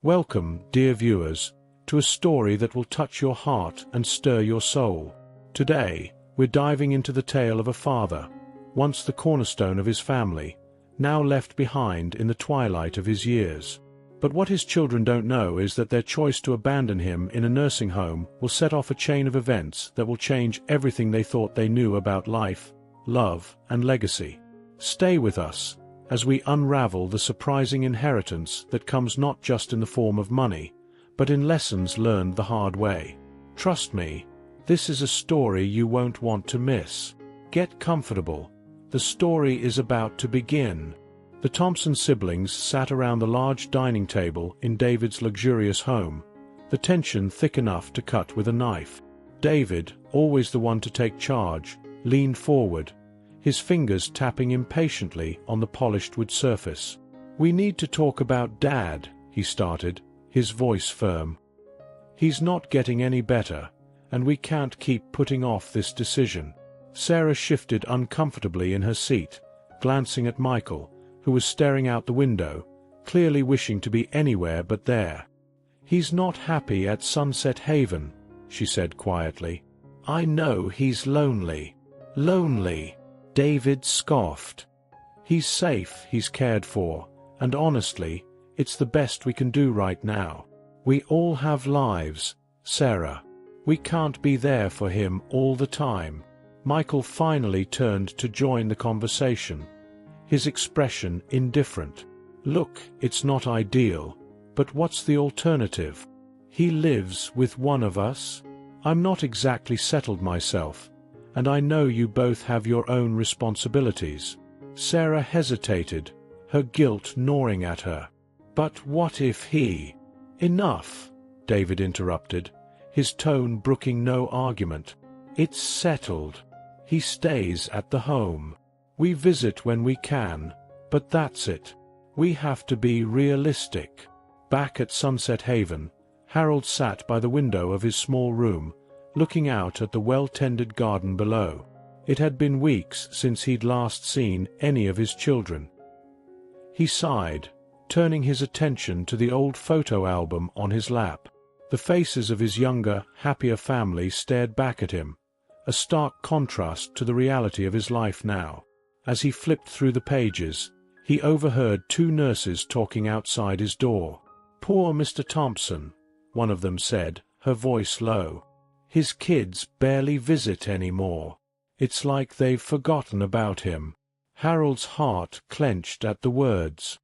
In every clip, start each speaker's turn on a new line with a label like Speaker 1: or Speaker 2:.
Speaker 1: Welcome, dear viewers, to a story that will touch your heart and stir your soul. Today, we're diving into the tale of a father, once the cornerstone of his family, now left behind in the twilight of his years. But what his children don't know is that their choice to abandon him in a nursing home will set off a chain of events that will change everything they thought they knew about life, love, and legacy. Stay with us as we unravel the surprising inheritance that comes not just in the form of money, but in lessons learned the hard way. Trust me, this is a story you won't want to miss. Get comfortable. The story is about to begin. The Thompson siblings sat around the large dining table in David's luxurious home, the tension thick enough to cut with a knife. David, always the one to take charge, leaned forward, his fingers tapping impatiently on the polished wood surface. "We need to talk about Dad," he started, his voice firm. "He's not getting any better, and we can't keep putting off this decision." Sarah shifted uncomfortably in her seat, glancing at Michael, who was staring out the window, clearly wishing to be anywhere but there. "He's not happy at Sunset Haven," she said quietly. "I know he's lonely." "Lonely?" David scoffed. "He's safe, he's cared for, and honestly, it's the best we can do right now. We all have lives, Sarah. We can't be there for him all the time." Michael finally turned to join the conversation, his expression indifferent. "Look, it's not ideal, but what's the alternative? He lives with one of us. I'm not exactly settled myself, and I know you both have your own responsibilities." Sarah hesitated, her guilt gnawing at her. "But what if he—" "Enough," David interrupted, his tone brooking no argument. "It's settled. He stays at the home. We visit when we can, but that's it. We have to be realistic." Back at Sunset Haven, Harold sat by the window of his small room, looking out at the well-tended garden below. It had been weeks since he'd last seen any of his children. He sighed, turning his attention to the old photo album on his lap. The faces of his younger, happier family stared back at him, a stark contrast to the reality of his life now. As he flipped through the pages, he overheard two nurses talking outside his door. "Poor Mr. Thompson," one of them said, her voice low. "His kids barely visit anymore. It's like they've forgotten about him." Harold's heart clenched at the words.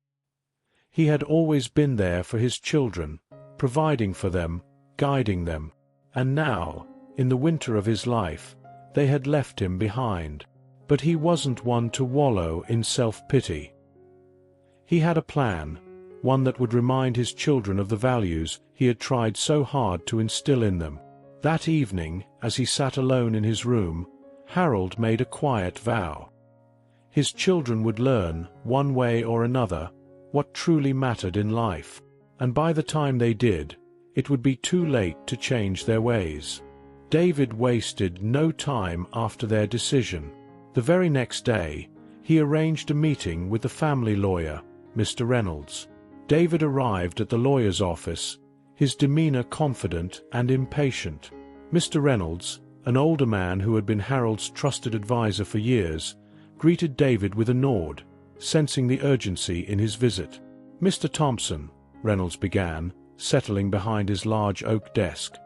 Speaker 1: He had always been there for his children, providing for them, guiding them, and now, in the winter of his life, they had left him behind. But he wasn't one to wallow in self-pity. He had a plan, one that would remind his children of the values he had tried so hard to instill in them. That evening, as he sat alone in his room, Harold made a quiet vow. His children would learn, one way or another, what truly mattered in life, and by the time they did, it would be too late to change their ways. David wasted no time after their decision. The very next day, he arranged a meeting with the family lawyer, Mr. Reynolds. David arrived at the lawyer's office, his demeanor confident and impatient. Mr. Reynolds, an older man who had been Harold's trusted advisor for years, greeted David with a nod, sensing the urgency in his visit. "Mr. Thompson," Reynolds began, settling behind his large oak desk,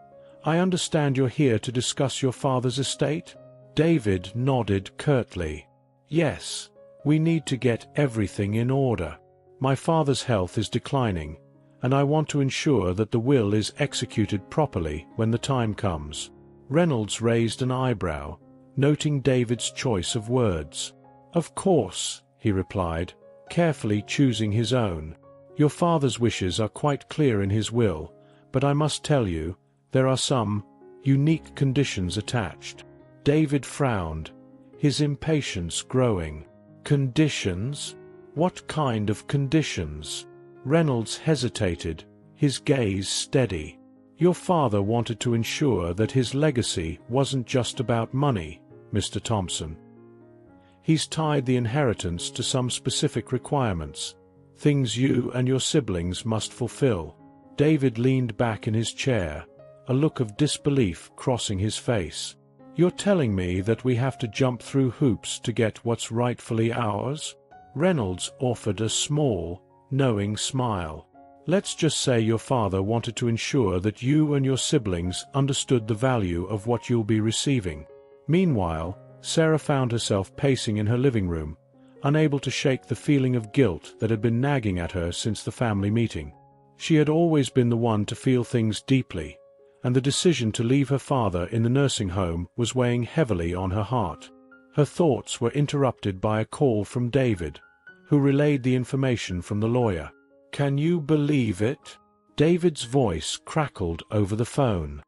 Speaker 1: "I understand you're here to discuss your father's estate?" David nodded curtly. "Yes, we need to get everything in order. My father's health is declining, and I want to ensure that the will is executed properly when the time comes." Reynolds raised an eyebrow, noting David's choice of words. "Of course," he replied, carefully choosing his own. "Your father's wishes are quite clear in his will, but I must tell you, there are some unique conditions attached." David frowned, his impatience growing. "Conditions? What kind of conditions?" Reynolds hesitated, his gaze steady. "Your father wanted to ensure that his legacy wasn't just about money, Mr. Thompson. He's tied the inheritance to some specific requirements, things you and your siblings must fulfill. David leaned back in his chair, a look of disbelief crossing his face. "You're telling me that we have to jump through hoops to get what's rightfully ours?" Reynolds offered a small, knowing smile. "Let's just say your father wanted to ensure that you and your siblings understood the value of what you'll be receiving." Meanwhile, Sarah found herself pacing in her living room, unable to shake the feeling of guilt that had been nagging at her since the family meeting. She had always been the one to feel things deeply, and the decision to leave her father in the nursing home was weighing heavily on her heart. Her thoughts were interrupted by a call from David, who relayed the information from the lawyer. "Can you believe it?" David's voice crackled over the phone.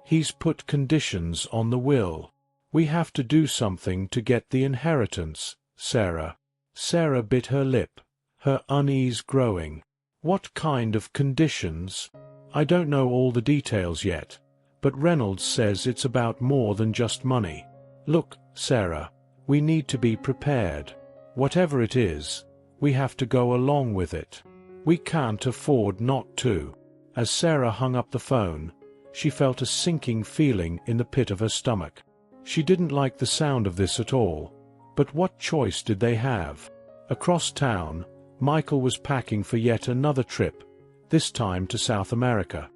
Speaker 1: "He's put conditions on the will. We have to do something to get the inheritance, Sarah." Sarah bit her lip, her unease growing. "What kind of conditions?" "I don't know all the details yet, but Reynolds says it's about more than just money. Look, Sarah, we need to be prepared. Whatever it is, we have to go along with it. We can't afford not to." As Sarah hung up the phone, she felt a sinking feeling in the pit of her stomach. She didn't like the sound of this at all, but what choice did they have? Across town, Michael was packing for yet another trip, this time to South America.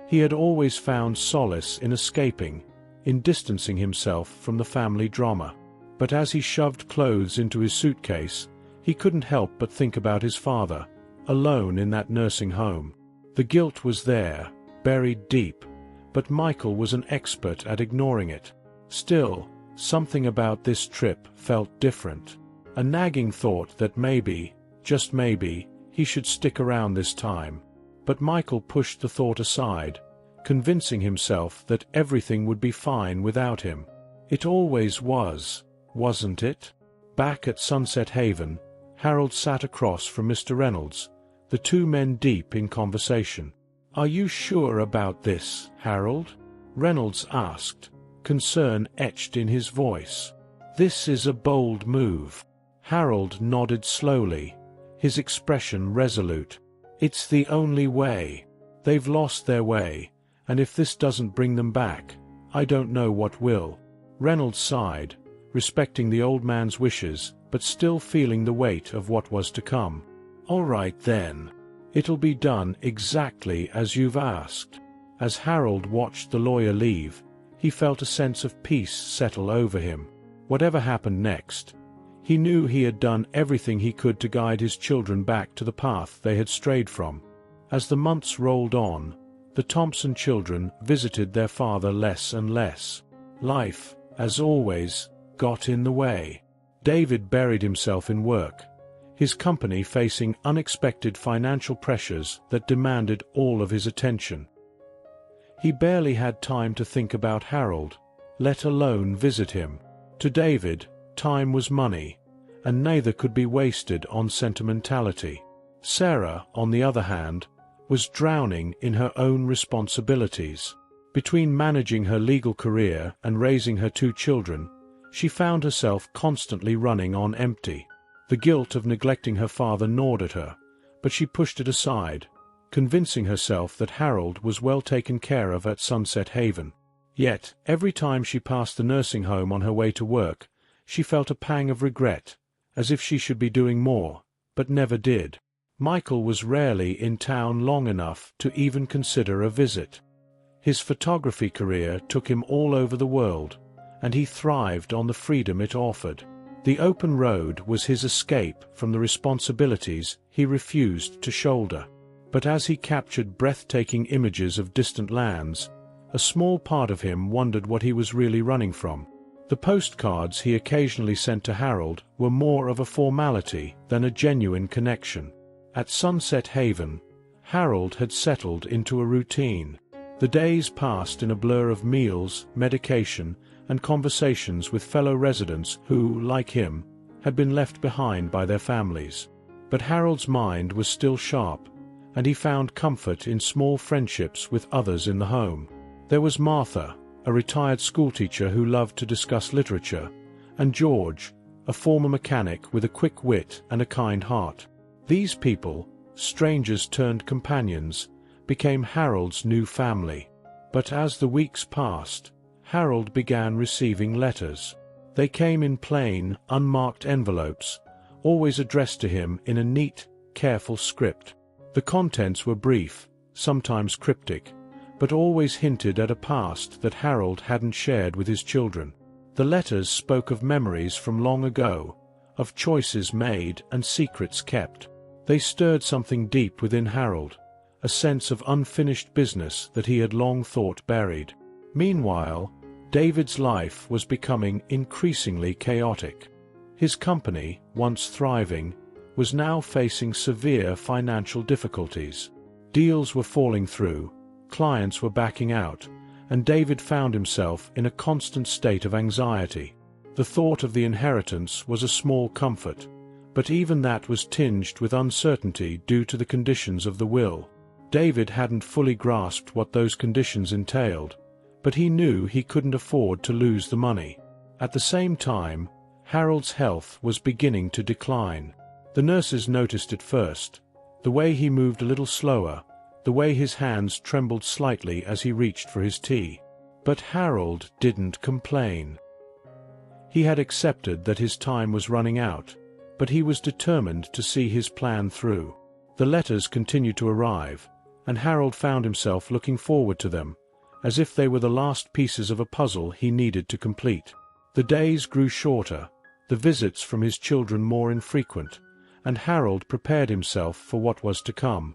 Speaker 1: He had always found solace in escaping, in distancing himself from the family drama. But as he shoved clothes into his suitcase, he couldn't help but think about his father, alone in that nursing home. The guilt was there, buried deep, but Michael was an expert at ignoring it. Still, something about this trip felt different. A nagging thought that maybe, just maybe, he should stick around this time. But Michael pushed the thought aside, convincing himself that everything would be fine without him. It always was, wasn't it? Back at Sunset Haven, Harold sat across from Mr. Reynolds, the two men deep in conversation. "Are you sure about this, Harold?" Reynolds asked, concern etched in his voice. "This is a bold move." Harold nodded slowly, his expression resolute. "It's the only way. They've lost their way, and if this doesn't bring them back, I don't know what will." Reynolds sighed, respecting the old man's wishes, but still feeling the weight of what was to come. "All right then. It'll be done exactly as you've asked." As Harold watched the lawyer leave, he felt a sense of peace settle over him. Whatever happened next, he knew he had done everything he could to guide his children back to the path they had strayed from. As the months rolled on, the Thompson children visited their father less and less. Life, as always, got in the way. David buried himself in work, his company facing unexpected financial pressures that demanded all of his attention. He barely had time to think about Harold, let alone visit him. To David, time was money, and neither could be wasted on sentimentality. Sarah, on the other hand, was drowning in her own responsibilities. Between managing her legal career and raising her two children, she found herself constantly running on empty. The guilt of neglecting her father gnawed at her, but she pushed it aside, convincing herself that Harold was well taken care of at Sunset Haven. Yet, every time she passed the nursing home on her way to work, she felt a pang of regret, as if she should be doing more, but never did. Michael was rarely in town long enough to even consider a visit. His photography career took him all over the world, and he thrived on the freedom it offered. The open road was his escape from the responsibilities he refused to shoulder. But as he captured breathtaking images of distant lands, a small part of him wondered what he was really running from. The postcards he occasionally sent to Harold were more of a formality than a genuine connection. At Sunset Haven, Harold had settled into a routine. The days passed in a blur of meals, medication, and conversations with fellow residents who, like him, had been left behind by their families. But Harold's mind was still sharp, and he found comfort in small friendships with others in the home. There was Martha, a retired schoolteacher who loved to discuss literature, and George, a former mechanic with a quick wit and a kind heart. These people, strangers turned companions, became Harold's new family. But as the weeks passed, Harold began receiving letters. They came in plain, unmarked envelopes, always addressed to him in a neat, careful script. The contents were brief, sometimes cryptic, but always hinted at a past that Harold hadn't shared with his children. The letters spoke of memories from long ago, of choices made and secrets kept. They stirred something deep within Harold, a sense of unfinished business that he had long thought buried. Meanwhile, David's life was becoming increasingly chaotic. His company, once thriving, was now facing severe financial difficulties. Deals were falling through, clients were backing out, and David found himself in a constant state of anxiety. The thought of the inheritance was a small comfort, but even that was tinged with uncertainty due to the conditions of the will. David hadn't fully grasped what those conditions entailed, but he knew he couldn't afford to lose the money. At the same time, Harold's health was beginning to decline. The nurses noticed it first, the way he moved a little slower, the way his hands trembled slightly as he reached for his tea. But Harold didn't complain. He had accepted that his time was running out, but he was determined to see his plan through. The letters continued to arrive, and Harold found himself looking forward to them, as if they were the last pieces of a puzzle he needed to complete. The days grew shorter, the visits from his children more infrequent, and Harold prepared himself for what was to come.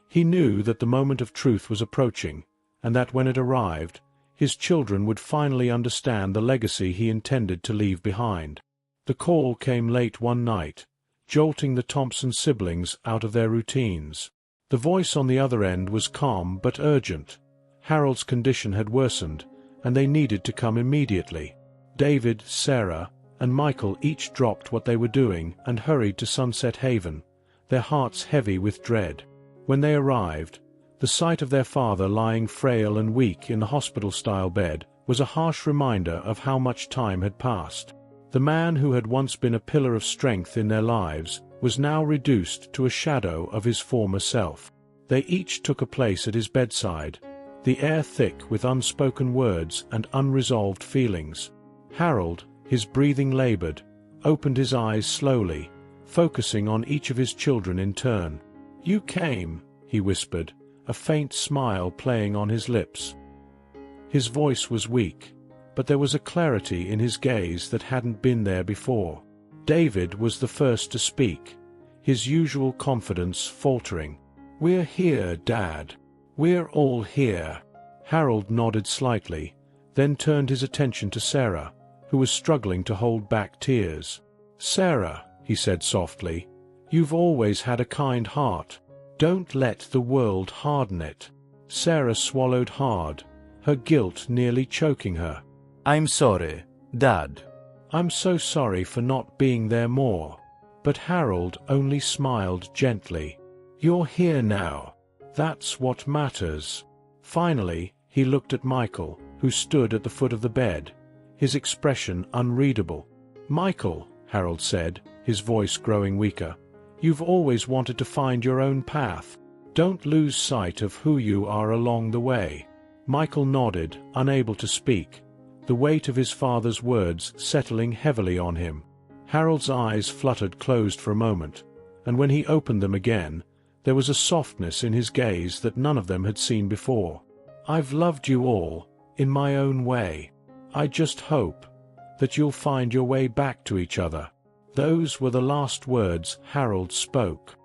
Speaker 1: He knew that the moment of truth was approaching, and that when it arrived, his children would finally understand the legacy he intended to leave behind. The call came late one night, jolting the Thompson siblings out of their routines. The voice on the other end was calm but urgent. Harold's condition had worsened, and they needed to come immediately. David, Sarah, and Michael each dropped what they were doing and hurried to Sunset Haven, their hearts heavy with dread. When they arrived, the sight of their father lying frail and weak in the hospital-style bed was a harsh reminder of how much time had passed. The man who had once been a pillar of strength in their lives was now reduced to a shadow of his former self. They each took a place at his bedside, the air thick with unspoken words and unresolved feelings. Harold, his breathing labored, opened his eyes slowly, focusing on each of his children in turn. "You came," he whispered, a faint smile playing on his lips. His voice was weak, but there was a clarity in his gaze that hadn't been there before. David was the first to speak, his usual confidence faltering. "We're here, Dad. We're all here." Harold nodded slightly, then turned his attention to Sarah, who was struggling to hold back tears. "Sarah," he said softly, "you've always had a kind heart. Don't let the world harden it." Sarah swallowed hard, her guilt nearly choking her.
Speaker 2: "I'm sorry, Dad."
Speaker 1: "I'm so sorry for not being there more." But Harold only smiled gently. "You're here now. That's what matters." Finally, he looked at Michael, who stood at the foot of the bed, his expression unreadable. "Michael," Harold said, his voice growing weaker, "you've always wanted to find your own path. Don't lose sight of who you are along the way." Michael nodded, unable to speak, the weight of his father's words settling heavily on him. Harold's eyes fluttered closed for a moment, and when he opened them again, there was a softness in his gaze that none of them had seen before. "I've loved you all, in my own way. I just hope that you'll find your way back to each other." Those were the last words Harold spoke.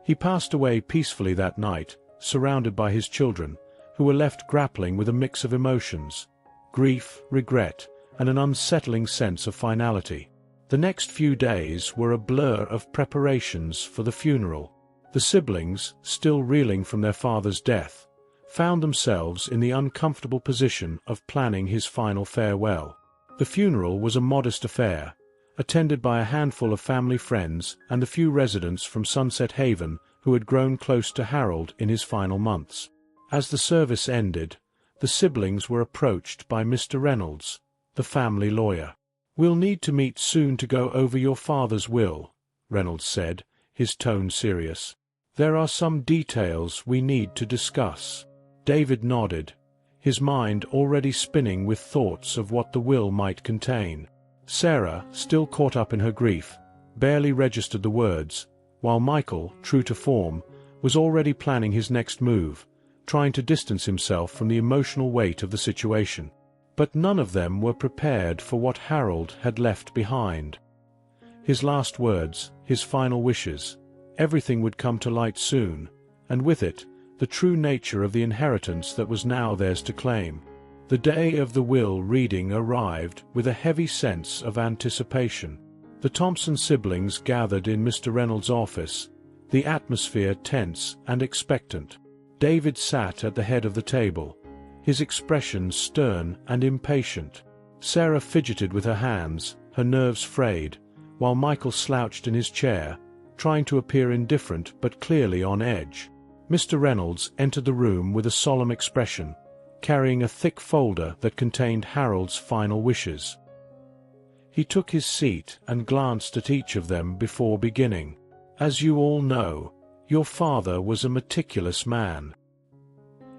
Speaker 1: He passed away peacefully that night, surrounded by his children, who were left grappling with a mix of emotions: grief, regret, and an unsettling sense of finality. The next few days were a blur of preparations for the funeral. The siblings, still reeling from their father's death, found themselves in the uncomfortable position of planning his final farewell. The funeral was a modest affair, attended by a handful of family friends and the few residents from Sunset Haven who had grown close to Harold in his final months. As the service ended, the siblings were approached by Mr. Reynolds, the family lawyer. "We'll need to meet soon to go over your father's will," Reynolds said, his tone serious. "There are some details we need to discuss." David nodded, his mind already spinning with thoughts of what the will might contain. Sarah, still caught up in her grief, barely registered the words, while Michael, true to form, was already planning his next move, trying to distance himself from the emotional weight of the situation. But none of them were prepared for what Harold had left behind. His last words, his final wishes, everything would come to light soon, and with it, the true nature of the inheritance that was now theirs to claim. The day of the will reading arrived with a heavy sense of anticipation. The Thompson siblings gathered in Mr. Reynolds' office, the atmosphere tense and expectant. David sat at the head of the table, his expression stern and impatient. Sarah fidgeted with her hands, her nerves frayed, while Michael slouched in his chair, trying to appear indifferent but clearly on edge. Mr. Reynolds entered the room with a solemn expression, carrying a thick folder that contained Harold's final wishes. He took his seat and glanced at each of them before beginning. "As you all know, your father was a meticulous man.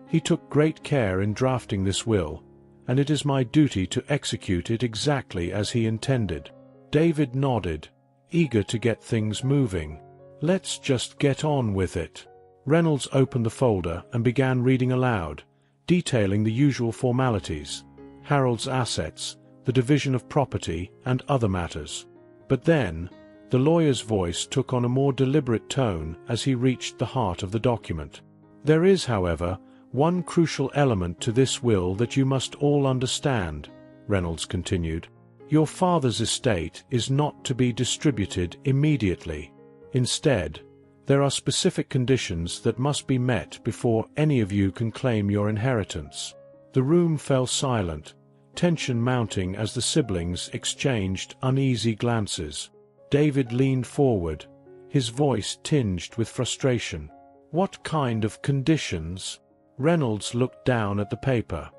Speaker 1: He took great care in drafting this will, and it is my duty to execute it exactly as he intended." David nodded, eager to get things moving. "Let's just get on with it." Reynolds opened the folder and began reading aloud, detailing the usual formalities, Harold's assets, the division of property, and other matters. But then, the lawyer's voice took on a more deliberate tone as he reached the heart of the document. "There is, however, one crucial element to this will that you must all understand," Reynolds continued. "Your father's estate is not to be distributed immediately. Instead, there are specific conditions that must be met before any of you can claim your inheritance." The room fell silent, tension mounting as the siblings exchanged uneasy glances. David leaned forward, his voice tinged with frustration. "What kind of conditions?" Reynolds looked down at the paper,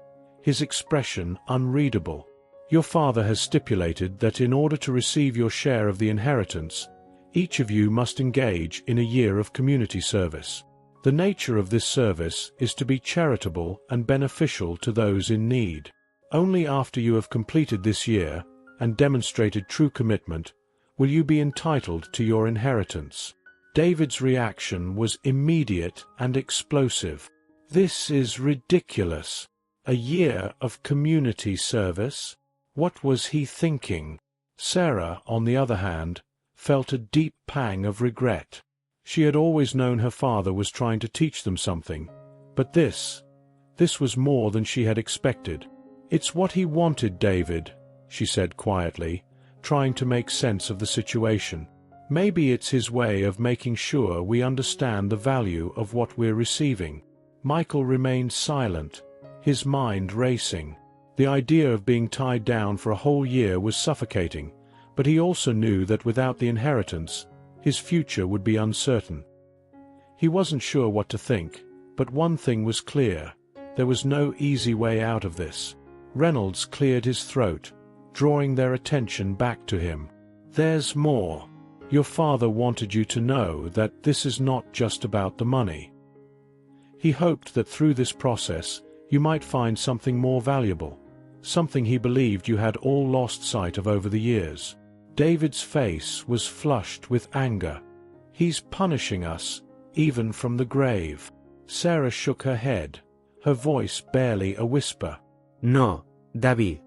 Speaker 1: his expression unreadable. "Your father has stipulated that in order to receive your share of the inheritance, each of you must engage in a year of community service. The nature of this service is to be charitable and beneficial to those in need. Only after you have completed this year, and demonstrated true commitment, will you be entitled to your inheritance." David's reaction was immediate and explosive. "This is ridiculous. A year of community service? What was he thinking?" Sarah, on the other hand, felt a deep pang of regret. She had always known her father was trying to teach them something, but this was more than she had expected. "It's what he wanted, David," she said quietly, trying to make sense of the situation. "Maybe it's his way of making sure we understand the value of what we're receiving." Michael remained silent, his mind racing. The idea of being tied down for a whole year was suffocating, but he also knew that without the inheritance, his future would be uncertain. He wasn't sure what to think, but one thing was clear: there was no easy way out of this. Reynolds cleared his throat, drawing their attention back to him. "There's more. Your father wanted you to know that this is not just about the money. He hoped that through this process, you might find something more valuable, something he believed you had all lost sight of over the years." David's face was flushed with anger. "He's punishing us, even from the grave." Sarah shook her head, her voice barely a whisper.
Speaker 2: No, David.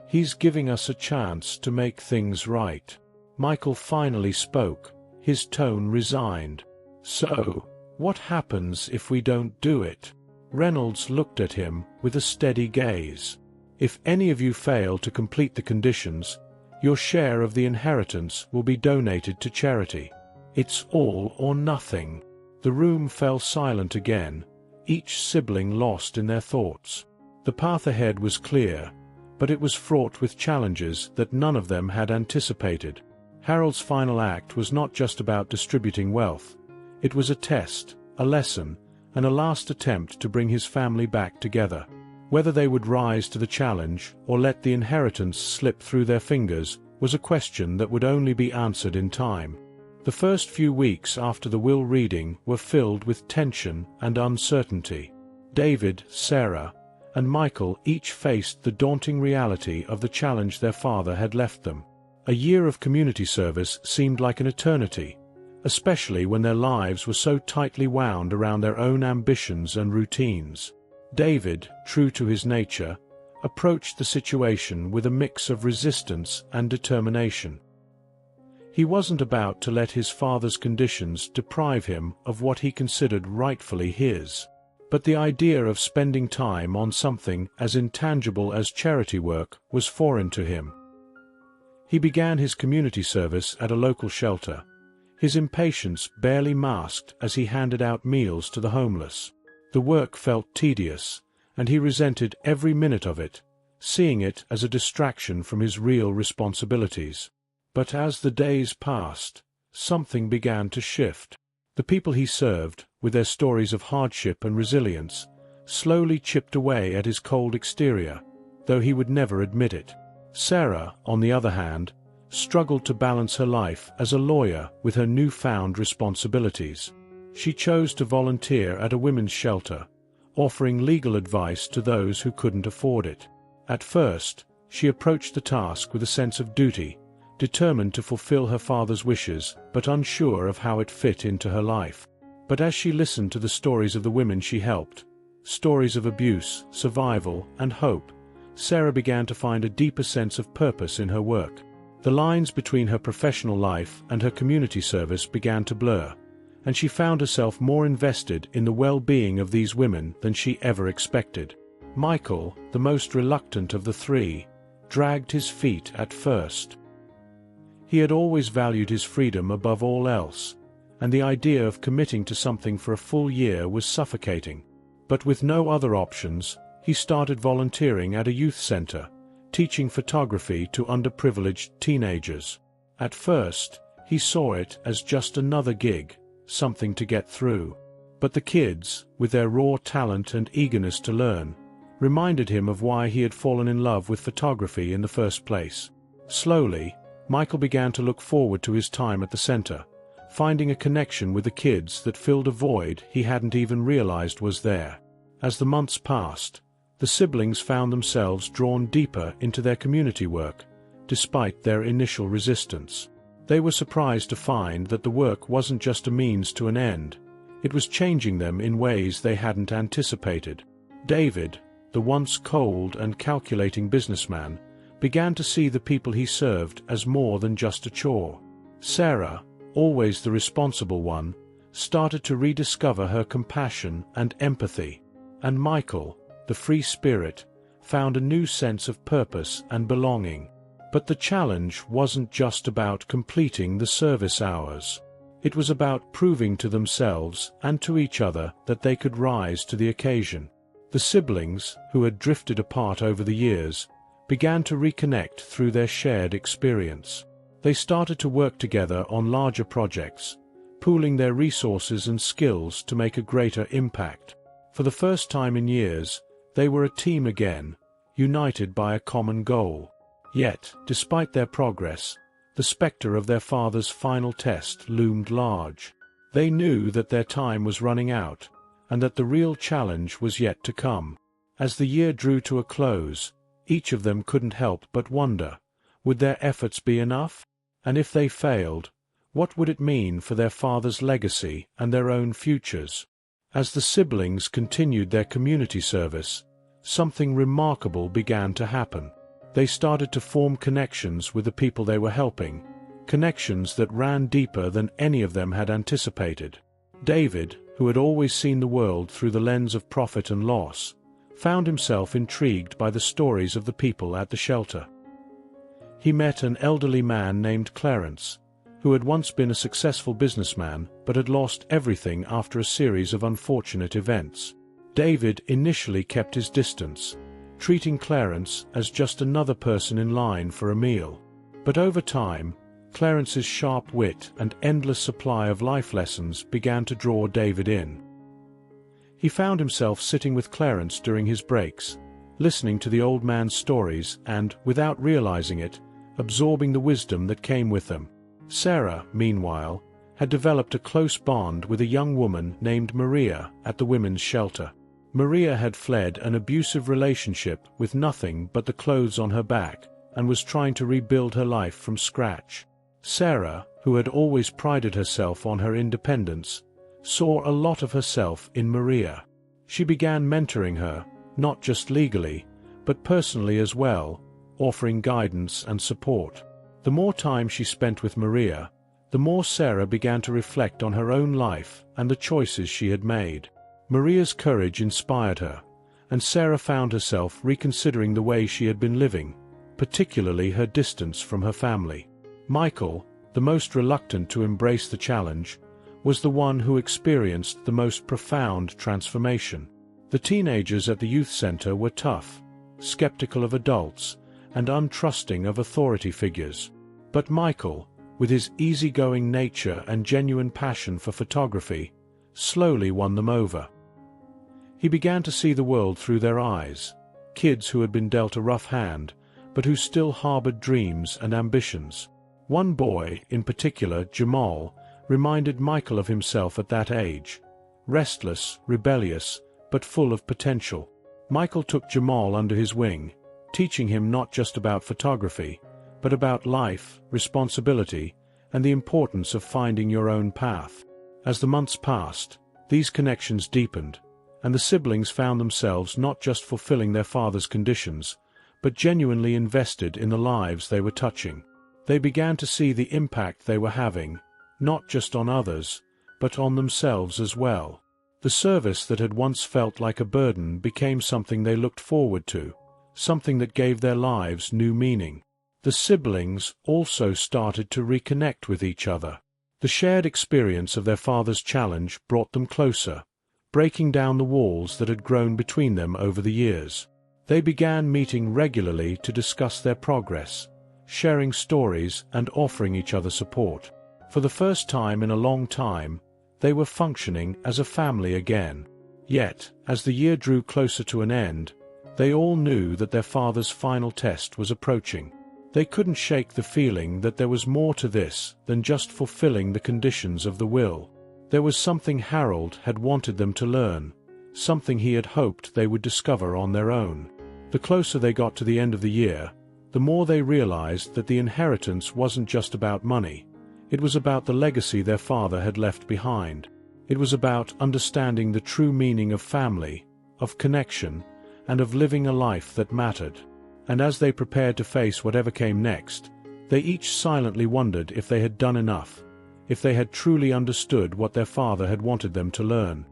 Speaker 1: "He's giving us a chance to make things right." Michael finally spoke, his tone resigned. "So, what happens if we don't do it?" Reynolds looked at him with a steady gaze. "If any of you fail to complete the conditions, your share of the inheritance will be donated to charity. It's all or nothing." The room fell silent again, each sibling lost in their thoughts. The path ahead was clear, but it was fraught with challenges that none of them had anticipated. Harold's final act was not just about distributing wealth. It was a test, a lesson, and a last attempt to bring his family back together. Whether they would rise to the challenge or let the inheritance slip through their fingers was a question that would only be answered in time. The first few weeks after the will reading were filled with tension and uncertainty. David, Sarah, and Michael each faced the daunting reality of the challenge their father had left them. A year of community service seemed like an eternity, especially when their lives were so tightly wound around their own ambitions and routines. David, true to his nature, approached the situation with a mix of resistance and determination. He wasn't about to let his father's conditions deprive him of what he considered rightfully his. But the idea of spending time on something as intangible as charity work was foreign to him. He began his community service at a local shelter, his impatience barely masked as he handed out meals to the homeless. The work felt tedious, and he resented every minute of it, seeing it as a distraction from his real responsibilities. But as the days passed, something began to shift. The people he served, with their stories of hardship and resilience, slowly chipped away at his cold exterior, though he would never admit it. Sarah, on the other hand, struggled to balance her life as a lawyer with her newfound responsibilities. She chose to volunteer at a women's shelter, offering legal advice to those who couldn't afford it. At first, she approached the task with a sense of duty, determined to fulfill her father's wishes but unsure of how it fit into her life. But as she listened to the stories of the women she helped, stories of abuse, survival, and hope, Sarah began to find a deeper sense of purpose in her work. The lines between her professional life and her community service began to blur, and she found herself more invested in the well-being of these women than she ever expected. Michael, the most reluctant of the three, dragged his feet at first. He had always valued his freedom above all else, and the idea of committing to something for a full year was suffocating. But with no other options, he started volunteering at a youth center, teaching photography to underprivileged teenagers. At first, he saw it as just another gig, something to get through. But the kids, with their raw talent and eagerness to learn, reminded him of why he had fallen in love with photography in the first place. Slowly, Michael began to look forward to his time at the center, finding a connection with the kids that filled a void he hadn't even realized was there. As the months passed, the siblings found themselves drawn deeper into their community work, despite their initial resistance. They were surprised to find that the work wasn't just a means to an end, it was changing them in ways they hadn't anticipated. David, the once cold and calculating businessman, began to see the people he served as more than just a chore. Sarah, always the responsible one, started to rediscover her compassion and empathy. And Michael, the free spirit, found a new sense of purpose and belonging. But the challenge wasn't just about completing the service hours. It was about proving to themselves and to each other that they could rise to the occasion. The siblings, who had drifted apart over the years, began to reconnect through their shared experience. They started to work together on larger projects, pooling their resources and skills to make a greater impact. For the first time in years, they were a team again, united by a common goal. Yet, despite their progress, the specter of their father's final test loomed large. They knew that their time was running out, and that the real challenge was yet to come. As the year drew to a close, each of them couldn't help but wonder, would their efforts be enough? And if they failed, what would it mean for their father's legacy and their own futures? As the siblings continued their community service, something remarkable began to happen. They started to form connections with the people they were helping, connections that ran deeper than any of them had anticipated. David, who had always seen the world through the lens of profit and loss, found himself intrigued by the stories of the people at the shelter. He met an elderly man named Clarence, who had once been a successful businessman but had lost everything after a series of unfortunate events. David initially kept his distance, treating Clarence as just another person in line for a meal. But over time, Clarence's sharp wit and endless supply of life lessons began to draw David in. He found himself sitting with Clarence during his breaks, listening to the old man's stories and, without realizing it, absorbing the wisdom that came with them. Sarah, meanwhile, had developed a close bond with a young woman named Maria at the women's shelter. Maria had fled an abusive relationship with nothing but the clothes on her back and was trying to rebuild her life from scratch. Sarah, who had always prided herself on her independence, saw a lot of herself in Maria. She began mentoring her, not just legally, but personally as well, offering guidance and support. The more time she spent with Maria, the more Sarah began to reflect on her own life and the choices she had made. Maria's courage inspired her, and Sarah found herself reconsidering the way she had been living, particularly her distance from her family. Michael, the most reluctant to embrace the challenge, was the one who experienced the most profound transformation. The teenagers at the youth center were tough, skeptical of adults, and untrusting of authority figures. But Michael, with his easygoing nature and genuine passion for photography, slowly won them over. He began to see the world through their eyes, kids who had been dealt a rough hand, but who still harbored dreams and ambitions. One boy, in particular, Jamal, reminded Michael of himself at that age. Restless, rebellious, but full of potential. Michael took Jamal under his wing, teaching him not just about photography, but about life, responsibility, and the importance of finding your own path. As the months passed, these connections deepened, and the siblings found themselves not just fulfilling their father's conditions, but genuinely invested in the lives they were touching. They began to see the impact they were having, not just on others, but on themselves as well. The service that had once felt like a burden became something they looked forward to, something that gave their lives new meaning. The siblings also started to reconnect with each other. The shared experience of their father's challenge brought them closer, breaking down the walls that had grown between them over the years. They began meeting regularly to discuss their progress, sharing stories and offering each other support. For the first time in a long time, they were functioning as a family again. Yet, as the year drew closer to an end, they all knew that their father's final test was approaching. They couldn't shake the feeling that there was more to this than just fulfilling the conditions of the will. There was something Harold had wanted them to learn, something he had hoped they would discover on their own. The closer they got to the end of the year, the more they realized that the inheritance wasn't just about money. It was about the legacy their father had left behind. It was about understanding the true meaning of family, of connection, and of living a life that mattered. And as they prepared to face whatever came next, they each silently wondered if they had done enough, if they had truly understood what their father had wanted them to learn.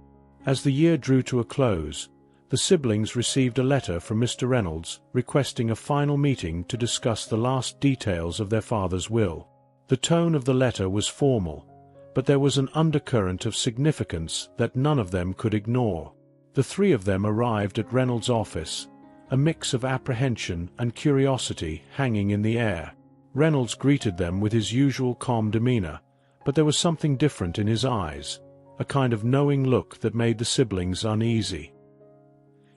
Speaker 1: As the year drew to a close, the siblings received a letter from Mr. Reynolds requesting a final meeting to discuss the last details of their father's will. The tone of the letter was formal, but there was an undercurrent of significance that none of them could ignore. The three of them arrived at Reynolds' office, a mix of apprehension and curiosity hanging in the air. Reynolds greeted them with his usual calm demeanor, but there was something different in his eyes, a kind of knowing look that made the siblings uneasy.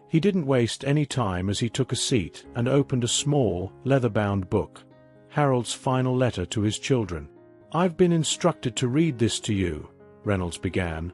Speaker 1: He didn't waste any time as he took a seat and opened a small, leather-bound book, Harold's final letter to his children. "I've been instructed to read this to you," Reynolds began,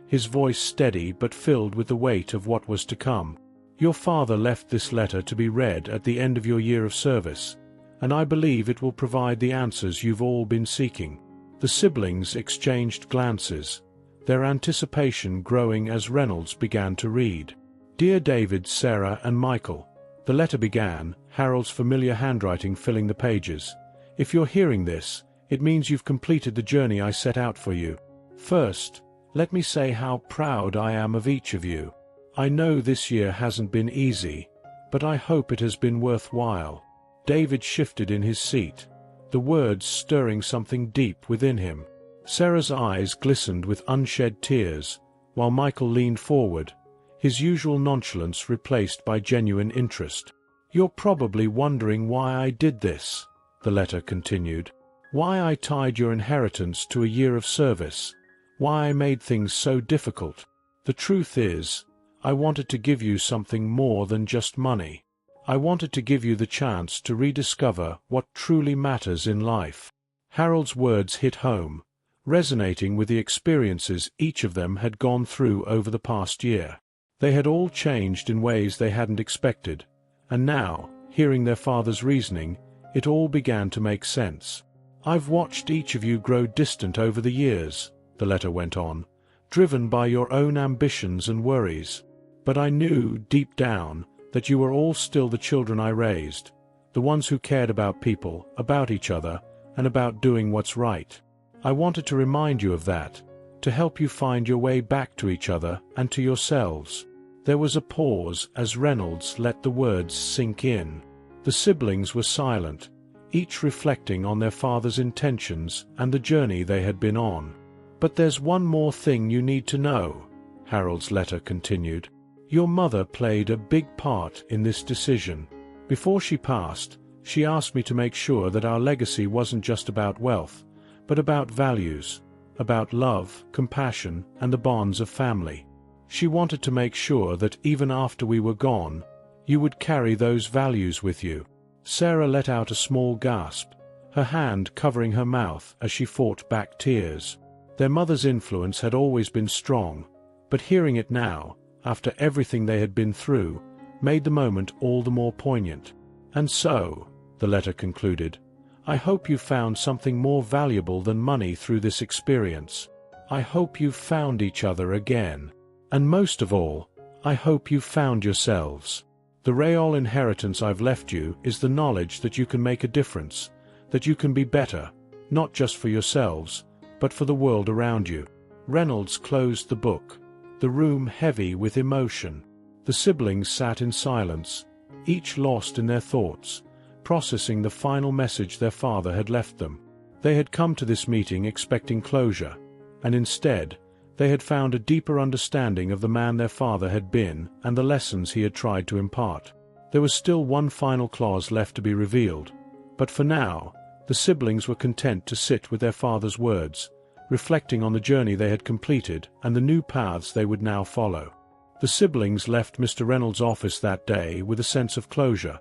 Speaker 1: his voice steady but filled with the weight of what was to come. "Your father left this letter to be read at the end of your year of service, and I believe it will provide the answers you've all been seeking." The siblings exchanged glances, their anticipation growing as Reynolds began to read. "Dear David, Sarah, and Michael," the letter began, Harold's familiar handwriting filling the pages. "If you're hearing this, it means you've completed the journey I set out for you. First, let me say how proud I am of each of you. I know this year hasn't been easy, but I hope it has been worthwhile." David shifted in his seat, the words stirring something deep within him. Sarah's eyes glistened with unshed tears, while Michael leaned forward, his usual nonchalance replaced by genuine interest. "You're probably wondering why I did this," the letter continued. "Why I tied your inheritance to a year of service. Why I made things so difficult. The truth is, I wanted to give you something more than just money. I wanted to give you the chance to rediscover what truly matters in life." Harold's words hit home, resonating with the experiences each of them had gone through over the past year. They had all changed in ways they hadn't expected, and now, hearing their father's reasoning, it all began to make sense. "I've watched each of you grow distant over the years," the letter went on, "driven by your own ambitions and worries. But I knew, deep down, that you were all still the children I raised, the ones who cared about people, about each other, and about doing what's right. I wanted to remind you of that, to help you find your way back to each other and to yourselves." There was a pause as Reynolds let the words sink in. The siblings were silent, each reflecting on their father's intentions and the journey they had been on. "But there's one more thing you need to know," Harold's letter continued. "Your mother played a big part in this decision. Before she passed, she asked me to make sure that our legacy wasn't just about wealth, but about values, about love, compassion, and the bonds of family. She wanted to make sure that even after we were gone, you would carry those values with you." Sarah let out a small gasp, her hand covering her mouth as she fought back tears. Their mother's influence had always been strong, but hearing it now, after everything they had been through, made the moment all the more poignant. "And so," the letter concluded, "I hope you found something more valuable than money through this experience. I hope you found each other again. And most of all, I hope you found yourselves. The real inheritance I've left you is the knowledge that you can make a difference, that you can be better, not just for yourselves, but for the world around you." Reynolds closed the book, the room heavy with emotion. The siblings sat in silence, each lost in their thoughts, processing the final message their father had left them. They had come to this meeting expecting closure, and instead, they had found a deeper understanding of the man their father had been and the lessons he had tried to impart. There was still one final clause left to be revealed, but for now, the siblings were content to sit with their father's words, reflecting on the journey they had completed and the new paths they would now follow. The siblings left Mr. Reynolds' office that day with a sense of closure,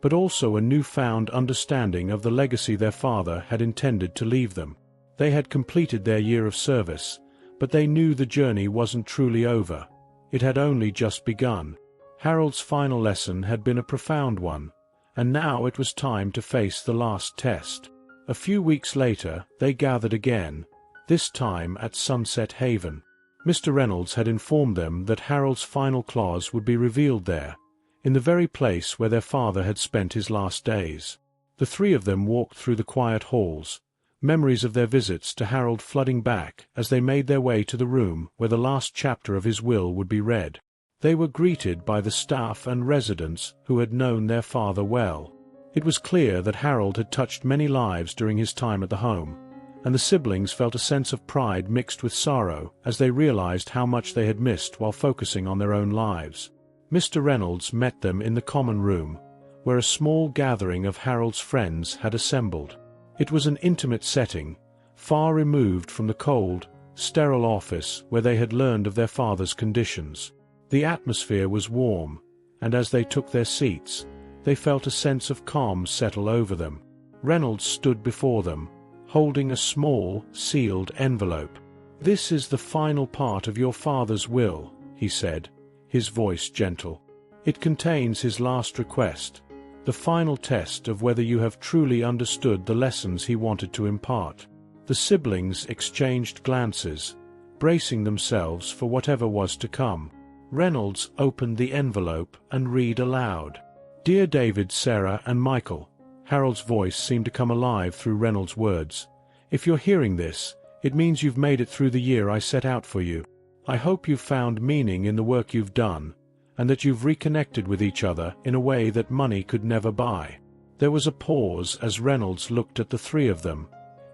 Speaker 1: but also a newfound understanding of the legacy their father had intended to leave them. They had completed their year of service, but they knew the journey wasn't truly over. It had only just begun. Harold's final lesson had been a profound one, and now it was time to face the last test. A few weeks later, they gathered again, this time at Sunset Haven. Mr. Reynolds had informed them that Harold's final clause would be revealed there, in the very place where their father had spent his last days. The three of them walked through the quiet halls, memories of their visits to Harold flooding back as they made their way to the room where the last chapter of his will would be read. They were greeted by the staff and residents who had known their father well. It was clear that Harold had touched many lives during his time at the home, and the siblings felt a sense of pride mixed with sorrow as they realized how much they had missed while focusing on their own lives. Mr. Reynolds met them in the common room, where a small gathering of Harold's friends had assembled. It was an intimate setting, far removed from the cold, sterile office where they had learned of their father's conditions. The atmosphere was warm, and as they took their seats, they felt a sense of calm settle over them. Reynolds stood before them, holding a small, sealed envelope. "This is the final part of your father's will," he said, his voice gentle. "It contains his last request, the final test of whether you have truly understood the lessons he wanted to impart." The siblings exchanged glances, bracing themselves for whatever was to come. Reynolds opened the envelope and read aloud. "Dear David, Sarah, and Michael," Harold's voice seemed to come alive through Reynolds' words. "If you're hearing this, it means you've made it through the year I set out for you. I hope you've found meaning in the work you've done, and that you've reconnected with each other in a way that money could never buy." There was a pause as Reynolds looked at the three of them,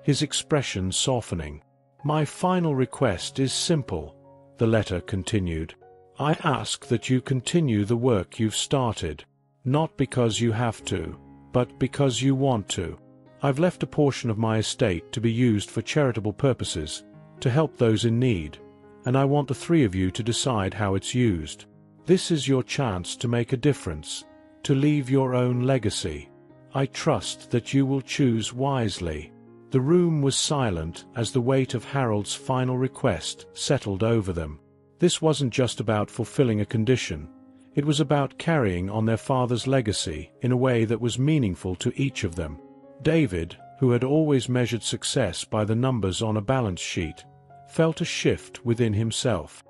Speaker 1: his expression softening. "My final request is simple," the letter continued. "I ask that you continue the work you've started, not because you have to, but because you want to. I've left a portion of my estate to be used for charitable purposes, to help those in need, and I want the three of you to decide how it's used. This is your chance to make a difference, to leave your own legacy. I trust that you will choose wisely." The room was silent as the weight of Harold's final request settled over them. This wasn't just about fulfilling a condition. It was about carrying on their father's legacy in a way that was meaningful to each of them. David, who had always measured success by the numbers on a balance sheet, felt a shift within himself.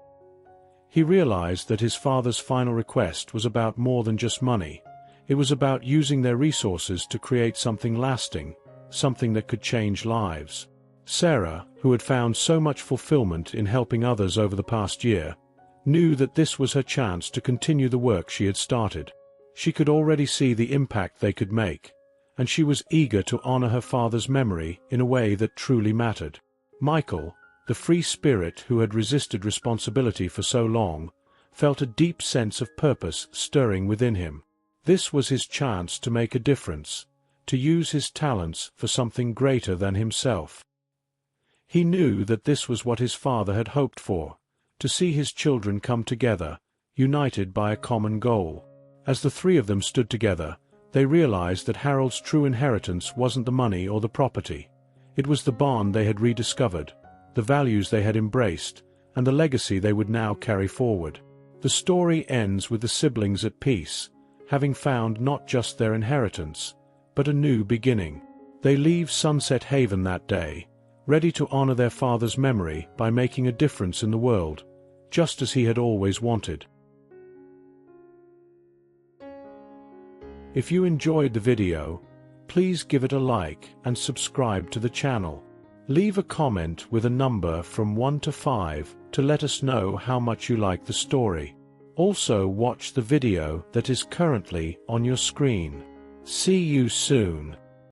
Speaker 1: He realized that his father's final request was about more than just money. It was about using their resources to create something lasting, something that could change lives. Sarah, who had found so much fulfillment in helping others over the past year, knew that this was her chance to continue the work she had started. She could already see the impact they could make, and she was eager to honor her father's memory in a way that truly mattered. Michael, the free spirit who had resisted responsibility for so long, felt a deep sense of purpose stirring within him. This was his chance to make a difference, to use his talents for something greater than himself. He knew that this was what his father had hoped for, to see his children come together, united by a common goal. As the three of them stood together, they realized that Harold's true inheritance wasn't the money or the property. It was the bond they had rediscovered, the values they had embraced, and the legacy they would now carry forward. The story ends with the siblings at peace, having found not just their inheritance, but a new beginning. They leave Sunset Haven that day, ready to honor their father's memory by making a difference in the world, just as he had always wanted. If you enjoyed the video, please give it a like and subscribe to the channel. Leave a comment with a number from 1 to 5 to let us know how much you like the story. Also watch the video that is currently on your screen. See you soon.